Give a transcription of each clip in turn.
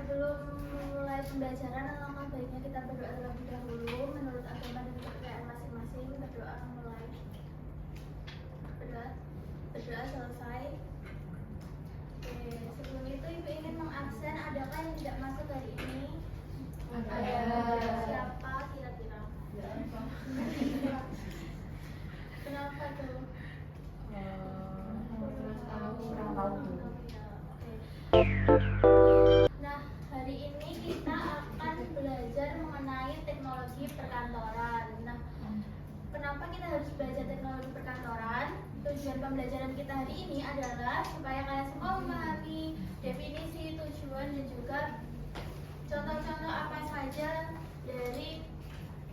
Sebelum memulai pembelajaran, alangkah baiknya kita berdoa terlebih dahulu menurut agama dan kepercayaan masing-masing. Berdoa mulai. Berdoa selesai. Oke, sebelum itu Ibu ingin mengabsen, adakah yang tidak masuk hari ini? Ada. Siapa kira-kira? Kenapa tuh? Kurang tahu. Oke. Nah, hari ini kita akan belajar mengenai teknologi perkantoran. Nah, kenapa kita harus belajar teknologi perkantoran? Tujuan pembelajaran kita hari ini adalah supaya kalian semua memahami definisi, tujuan, dan juga contoh-contoh apa saja dari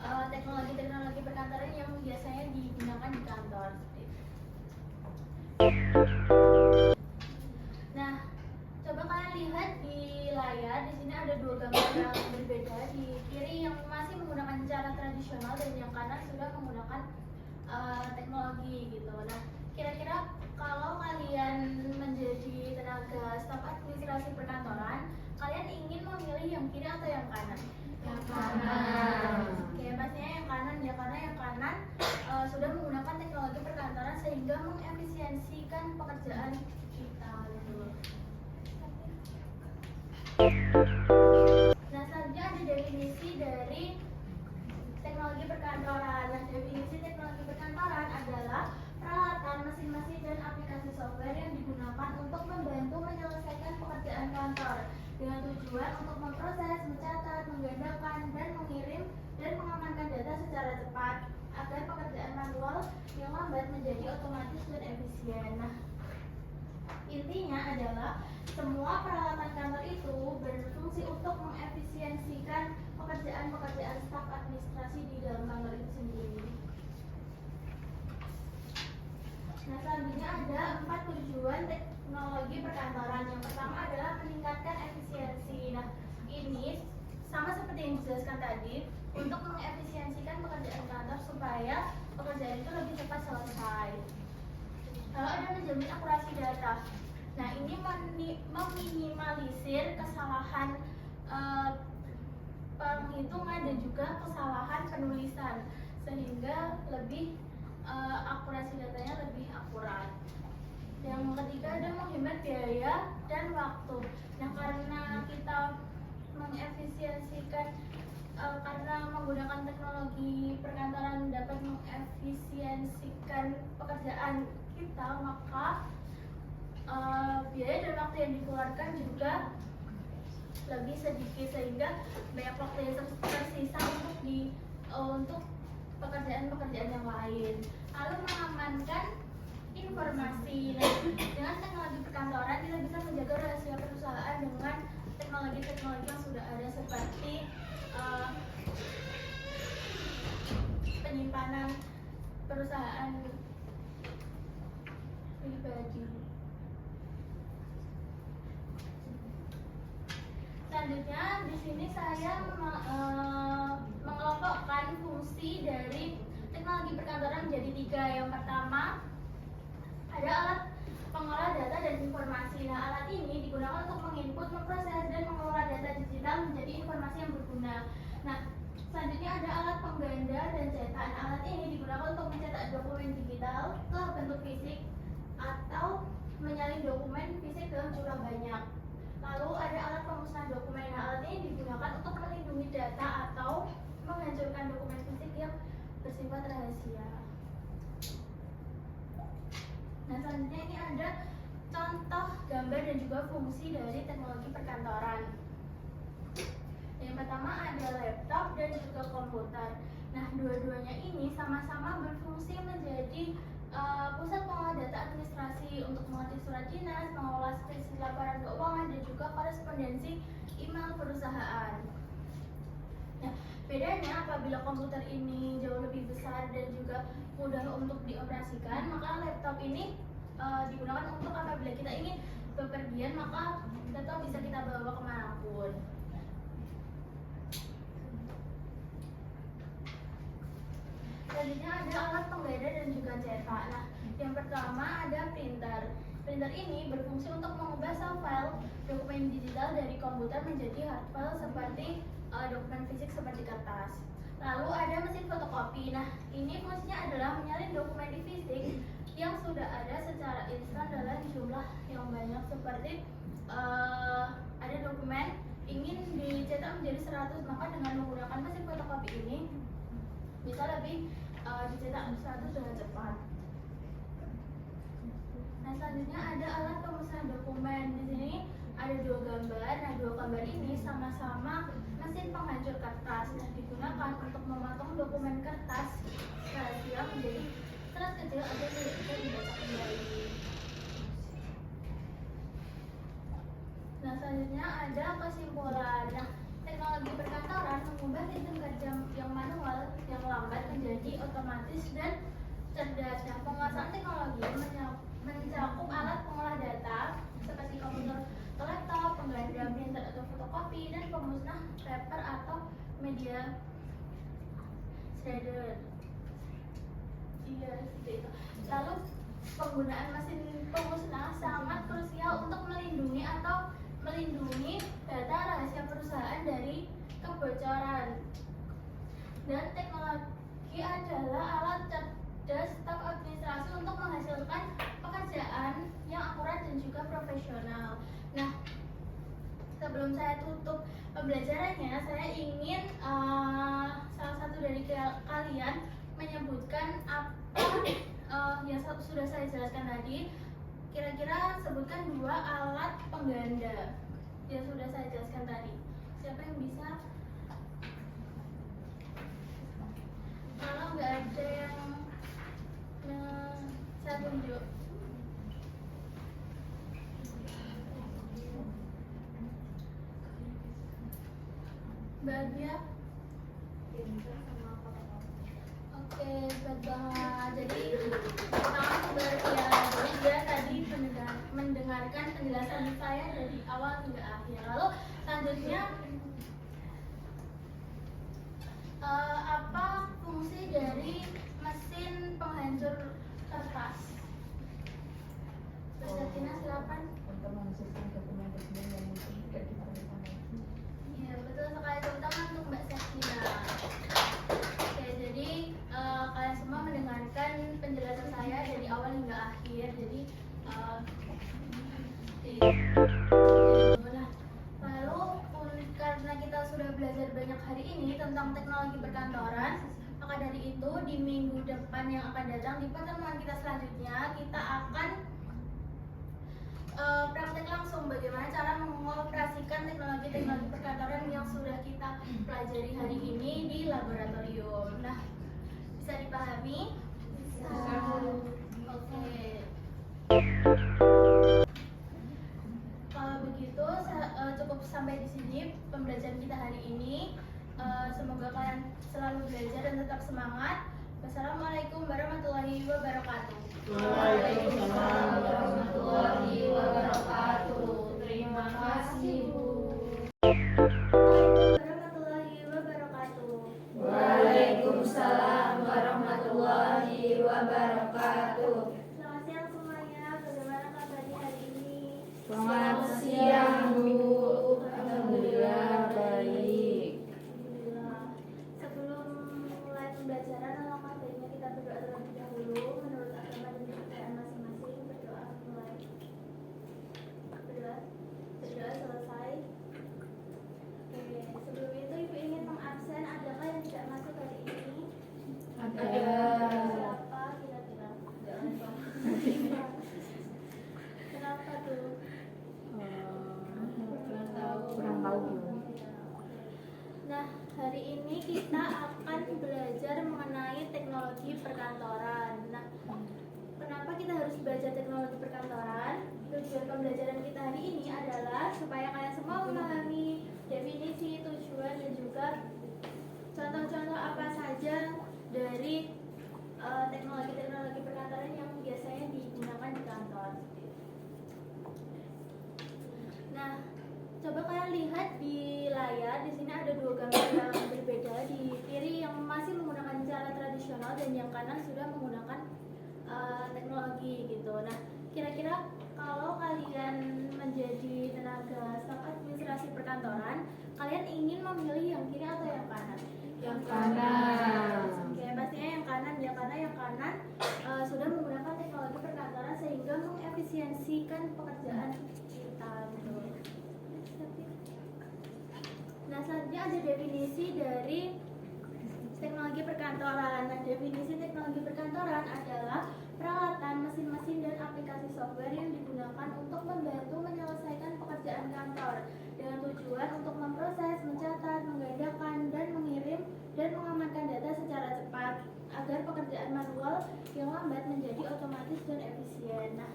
teknologi-teknologi perkantoran yang biasanya digunakan di kantor. Nah, coba kalian lihat di layar. Di sini ada dua gambar yang berbeda. Di kiri yang masih menggunakan cara tradisional dan yang kanan sudah menggunakan teknologi gitu. Nah, kira-kira kalau kalian menjadi tenaga staf administrasi perkantoran, kalian ingin memilih yang kiri atau yang kanan? Yang kanan. Oke, pastinya yang kanan ya, karena yang kanan sudah menggunakan teknologi perkantoran sehingga mengefisiensikan pekerjaan kita gitu. Nah, selanjutnya ada definisi dari teknologi perkantoran. Nah, definisi teknologi perkantoran adalah peralatan, mesin-mesin, dan aplikasi software yang digunakan untuk membantu menyelesaikan pekerjaan kantor dengan tujuan untuk memproses, mencatat, menggandakan, dan mengirim dan mengamankan data secara cepat agar pekerjaan manual yang lambat menjadi otomatis dan efisien. Nah, intinya adalah semua peralatan kantor itu berfungsi untuk mengefisiensikan pekerjaan-pekerjaan staf administrasi di dalam kantor itu sendiri. Nah, selanjutnya ada 4 tujuan teknologi perkantoran. Yang pertama adalah meningkatkan efisiensi. Nah, ini sama seperti yang dijelaskan tadi, untuk mengefisiensikan pekerjaan kantor supaya pekerjaan itu lebih cepat selesai. Lalu ada menjamin akurasi data. Nah, ini meminimalisir kesalahan penghitungan dan juga kesalahan penulisan sehingga lebih akurasi datanya lebih akurat. Yang ketiga ada menghemat biaya dan waktu. Nah, karena kita mengefisiensikan karena menggunakan teknologi perkantoran dapat mengefisiensikan pekerjaan kita, maka biaya dan waktu yang dikeluarkan juga lebih sedikit sehingga banyak waktu yang tersisa untuk pekerjaan-pekerjaan yang lain. Lalu mengamankan informasi. Nah, dengan teknologi perkantoran kita bisa menjaga rahasia perusahaan dengan teknologi-teknologi yang sudah ada seperti penyimpanan perusahaan pribadi. Selanjutnya di sini saya mengelompokkan fungsi dari teknologi perkantoran menjadi 3. Yang pertama ada alat pengolah data dan informasi. Nah, alat ini digunakan untuk menginput, memproses, dan mengelola data digital menjadi informasi yang berguna. Nah, selanjutnya ada alat pengganda dan cetak. Nah, alat ini digunakan untuk mencetak dokumen digital ke bentuk fisik atau menyalin dokumen fisik dalam jumlah banyak. Lalu ada alat pemusnahan dokumen. Nah, alat ini digunakan untuk melindungi data atau menghancurkan dokumen fisik yang bersifat rahasia. Nah, selanjutnya ini ada contoh gambar dan juga fungsi dari teknologi perkantoran. Yang pertama ada laptop dan juga komputer. Nah, dua-duanya ini sama-sama berfungsi menjadi pusat pengolah data administrasi untuk mengetik surat dinas, mengolah spreadsheet laporan keuangan, dan juga korespondensi email perusahaan. Nah, bedanya apabila komputer ini jauh lebih besar dan juga mudah untuk dioperasikan, maka laptop ini digunakan untuk apabila kita ingin bepergian, maka laptop bisa kita bawa kemanapun. Selanjutnya ada alat pengganda dan juga cetak. Nah, yang pertama ada printer. Printer ini berfungsi untuk mengubah file dokumen digital dari komputer menjadi hard file seperti dokumen fisik seperti kertas. Lalu ada mesin fotokopi. Nah, ini fungsinya adalah menyalin dokumen di fisik yang sudah ada secara instan dalam jumlah yang banyak, seperti ada dokumen ingin dicetak menjadi 100, maka dengan menggunakan mesin fotokopi ini bisa lebih dicetak 100 dengan cepat. Nah, selanjutnya ada alat pemusnahan dokumen. Di sini ada dua gambar. Nah, dua gambar ini sama-sama mesin penghancur kertas. Nah, digunakan untuk memotong dokumen kertas rahasia menjadi serat kecil agar tidak bisa dibaca kembali. Nah, selanjutnya ada kesimpulan. Nah, teknologi perkantoran mengubah sistem kerja yang manual, yang lambat menjadi otomatis dan cerdas. Nah, penguasaan teknologi mencakup alat pengolah data seperti komputer, laptop, pengganda, printer atau fotokopi, dan pemusnah paper atau media shredder. Iya, seperti itu. Lalu penggunaan mesin pemusnah sangat krusial untuk melindungi data rahasia perusahaan dari kebocoran. Dan teknologi adalah alat cerdas staf administrasi untuk menghasilkan pekerjaan yang akurat dan juga profesional. Nah, sebelum saya tutup pembelajarannya, saya ingin salah satu dari kalian menyebutkan apa yang sudah saya jelaskan tadi. Kira-kira sebutkan dua alat pengganda yang sudah saya jelaskan tadi. Siapa yang bisa? Kalau nggak ada yang saya tunjuk. Bahagia. Oke, baik banget. Jadi Bahagia, jadi dia tadi mendengarkan penjelasan saya dari awal hingga akhir. Lalu selanjutnya apa fungsi dari mesin penghancur kertas? Tina, silakan. Untuk menghasilkan dokumen-dokumen yang mungkin tidak diperlukan lagi. Iya, betul sekali, terutama untuk Mbak Sakina. Oke, jadi kalian semua mendengarkan penjelasan saya dari awal hingga akhir. Jadi nah, lalu karena kita sudah belajar banyak hari ini tentang teknologi perkantoran, maka dari itu di minggu depan yang akan datang di pertemuan kita selanjutnya kita akan praktek langsung bagaimana cara mengoperasikan teknologi perkantoran yang sudah kita pelajari hari ini di laboratorium. Nah, bisa dipahami? Bisa. Oke. Kalau begitu cukup sampai di sini pembelajaran kita hari ini. Semoga kalian selalu belajar dan tetap semangat. Wassalamualaikum warahmatullahi wabarakatuh. Waalaikumsalam warahmatullahi wabarakatuh. Terima kasih, Bu. Warahmatullahi wabarakatuh. Waalaikumsalam warahmatullahi wabarakatuh. Selamat siang semuanya. Bagaimana kabarnya hari ini? Selamat siang, Bu. Alhamdulillah baik. Alhamdulillah. Sebelum mulai pembelajaran, alangkah baiknya kita berdoa terlebih dahulu menurut agama dan kepercayaan masing-masing. Berdoa mulai. Berdoa selesai. Oke, sebelum itu Ibu ingin mengabsen. Adakah yang tidak masuk hari ini? Ada. Siapa kira-kira? Kenapa tuh? Kurang tahu, Bu. Nah, hari ini kita akan belajar mengenai teknologi perkantoran. Nah, kenapa kita harus belajar teknologi perkantoran? Tujuan pembelajaran kita hari ini adalah supaya kalian semua memahami definisi, tujuan, dan juga contoh-contoh apa saja dari teknologi-teknologi perkantoran yang biasanya digunakan di kantor. Nah, coba kalian lihat di layar. Di sini ada dua gambar yang berbeda. Di kiri yang masih menggunakan cara tradisional dan yang kanan sudah menggunakan teknologi gitu. Nah, kira-kira kalian ingin memilih yang kiri atau yang kanan? Yang kanan. Oke, pastinya yang kanan ya, karena yang kanan sudah menggunakan teknologi perkantoran sehingga mengefisiensikan pekerjaan kita. Betul. Nah, selanjutnya ada definisi dari teknologi perkantoran. Nah, definisi teknologi perkantoran adalah peralatan, mesin-mesin, dan aplikasi software yang digunakan untuk membantu menyelesaikan pekerjaan kantor dengan tujuan untuk memproses, mencatat, menggandakan, dan mengirim dan mengamankan data secara cepat agar pekerjaan manual yang lambat menjadi otomatis dan efisien. Nah,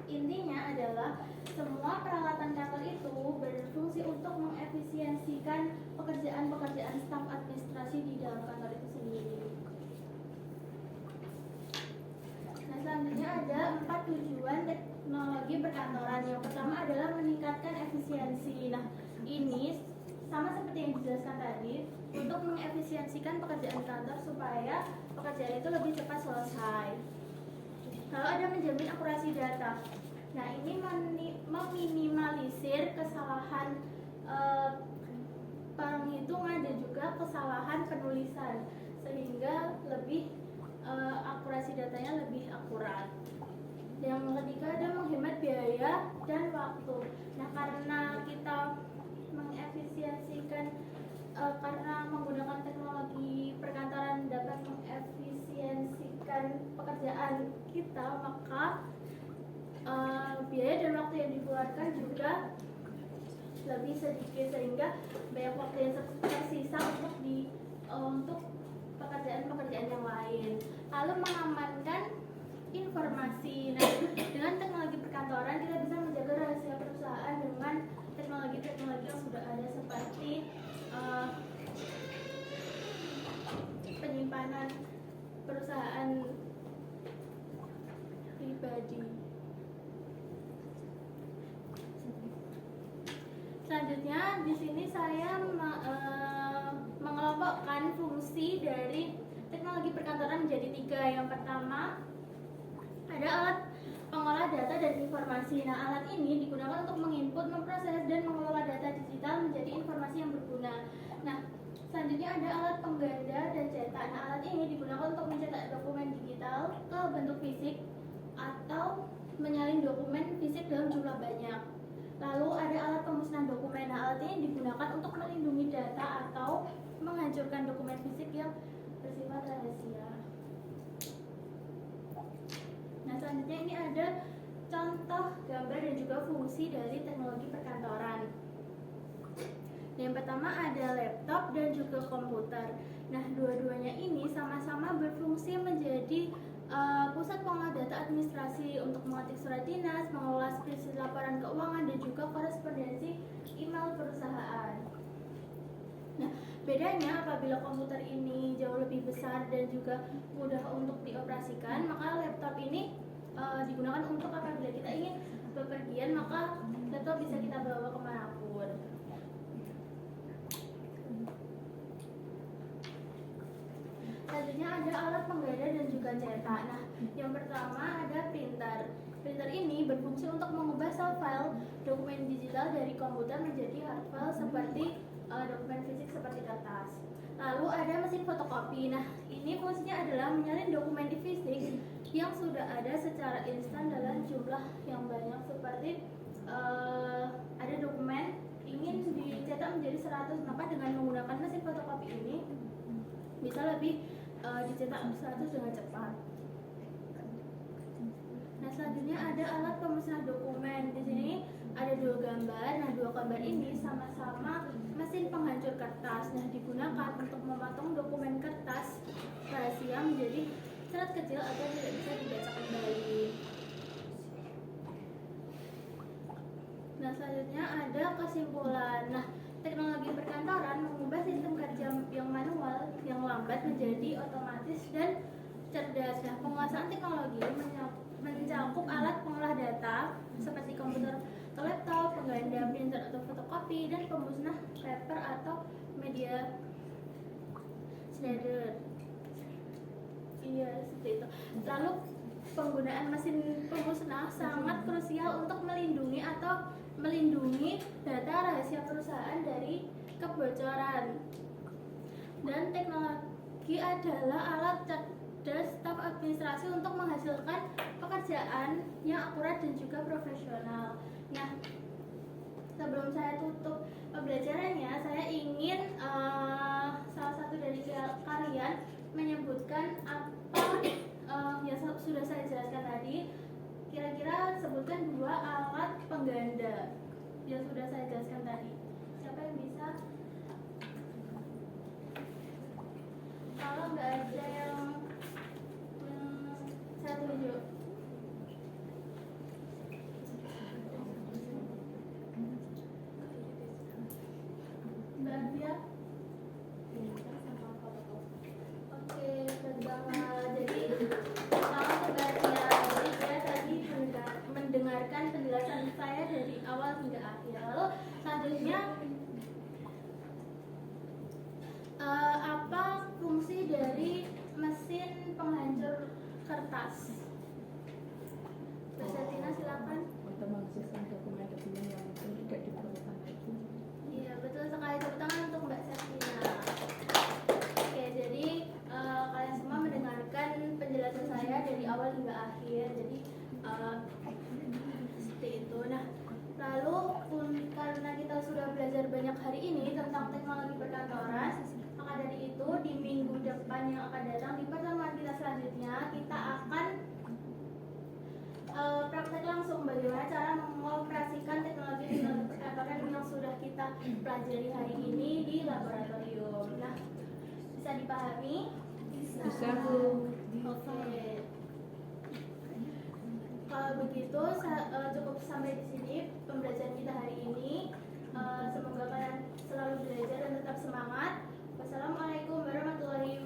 intinya adalah semua peralatan kantor itu berfungsi untuk mengefisiensikan pekerjaan-pekerjaan staf administrasi di dalam kantor itu sendiri. Nah, selanjutnya ada 4 tujuan teknologi perkantoran. Yang pertama adalah meningkatkan efisiensi. Nah, ini sama seperti yang dijelaskan tadi, untuk mengefisiensikan pekerjaan kantor supaya pekerjaan itu lebih cepat selesai. Lalu ada menjamin akurasi data. Nah, ini meminimalisir kesalahan penghitungan dan juga kesalahan penulisan sehingga lebih akurasi datanya lebih akurat. Yang ketiga ada menghemat biaya dan waktu. Nah, karena kita mengefisiensikan karena menggunakan teknologi perkantoran dapat mengefisiensikan pekerjaan kita, maka biaya dan waktu yang dikeluarkan juga lebih sedikit sehingga banyak waktu yang tersisa untuk pekerjaan-pekerjaan yang lain. Lalu mengamankan informasi. Nah, dengan teknologi perkantoran kita bisa menjaga rahasia perusahaan dengan teknologi-teknologi yang sudah ada seperti penyimpanan perusahaan pribadi. Selanjutnya di sini saya mengelompokkan fungsi dari teknologi perkantoran menjadi 3. Yang pertama ada alat pengolah data dan informasi. Nah, alat ini digunakan untuk menginput, memproses, dan mengelola data digital menjadi informasi yang berguna. Nah, selanjutnya ada alat pengganda dan cetak. Nah, alat ini digunakan untuk mencetak dokumen digital ke bentuk fisik atau menyalin dokumen fisik dalam jumlah banyak. Lalu ada alat pemusnahan dokumen. Nah, alat ini digunakan untuk melindungi data atau menghancurkan dokumen fisik yang bersifat rahasia. Nah, selanjutnya ini ada contoh gambar dan juga fungsi dari teknologi perkantoran. Yang pertama ada laptop dan juga komputer. Nah, dua-duanya ini sama-sama berfungsi menjadi pusat pengolah data administrasi untuk mengetik surat dinas, mengelola spreadsheet laporan keuangan, dan juga korespondensi email perusahaan. Nah, bedanya apabila komputer ini jauh lebih besar dan juga mudah untuk dioperasikan, maka laptop ini digunakan untuk apabila kita ingin bepergian, maka laptop bisa kita bawa kemanapun. Selanjutnya ada alat pengganda dan juga cetak. Nah, yang pertama ada printer. Printer ini berfungsi untuk mengubah file dokumen digital dari komputer menjadi hard file seperti dokumen fisik seperti kertas. Lalu ada mesin fotokopi. Nah, ini fungsinya adalah menyalin dokumen di fisik yang sudah ada secara instan dalam jumlah yang banyak, seperti ada dokumen ingin dicetak menjadi 100, maka dengan menggunakan mesin fotokopi ini bisa lebih dicetak 100 dengan cepat. Nah, selanjutnya ada alat pemusnah dokumen. Di sini ada 2 gambar. Nah, 2 gambar ini sama-sama mesin penghancur kertas. Nah, digunakan untuk memotong dokumen kertas rahasia menjadi serat kecil agar tidak bisa dibaca kembali. Nah, selanjutnya ada kesimpulan. Nah, teknologi perkantoran mengubah sistem kerja yang manual, yang lambat menjadi otomatis dan cerdas. Nah, penguasaan teknologi mencakup alat pengolah data seperti komputer atau laptop, pengganda, printer atau fotokopi, dan pemusnah paper atau media shredder. Iya, seperti itu. Lalu penggunaan mesin pemusnah sangat krusial untuk melindungi atau melindungi data rahasia perusahaan dari kebocoran. Dan teknologi adalah alat cerdas staf administrasi untuk menghasilkan pekerjaan yang akurat dan juga profesional. Nah, sebelum saya tutup pembelajarannya, saya ingin salah satu dari kalian menyebutkan apa yang sudah saya jelaskan tadi. Kira-kira sebutkan 2 alat pengganda yang sudah saya jelaskan tadi. Siapa yang bisa? Kalau nggak ada yang saya tunjuk. Mbak Dia? Oke, pertama. Jadi kalau Mbak Dia, jadi saya tadi mendengarkan penjelasan saya dari awal hingga akhir. Lalu selanjutnya apa fungsi dari mesin penghancur kertas? Mbak Satina silakan. Untuk menghasilkan dokumen-dokumen yang mungkin tidak diperlukan lagi. Iya, betul sekali. Tepuk tangan untuk Mbak Satina. Oke, jadi kalian semua mendengarkan penjelasan saya dari awal hingga akhir. Jadi seperti itu. Nah, lalu karena kita sudah belajar banyak hari ini tentang teknologi perkantoran, maka dari itu di minggu depan yang akan datang di pertemuan kita selanjutnya kita akan praktek langsung bagaimana cara mengoperasikan teknologi perkantoran yang sudah kita pelajari hari ini di laboratorium. Nah, bisa dipahami? Bisa, Bu. Oke. Kalau begitu cukup sampai di sini pembelajaran kita hari ini. Semoga kalian selalu belajar dan tetap semangat. Wassalamualaikum warahmatullahi wabarakatuh.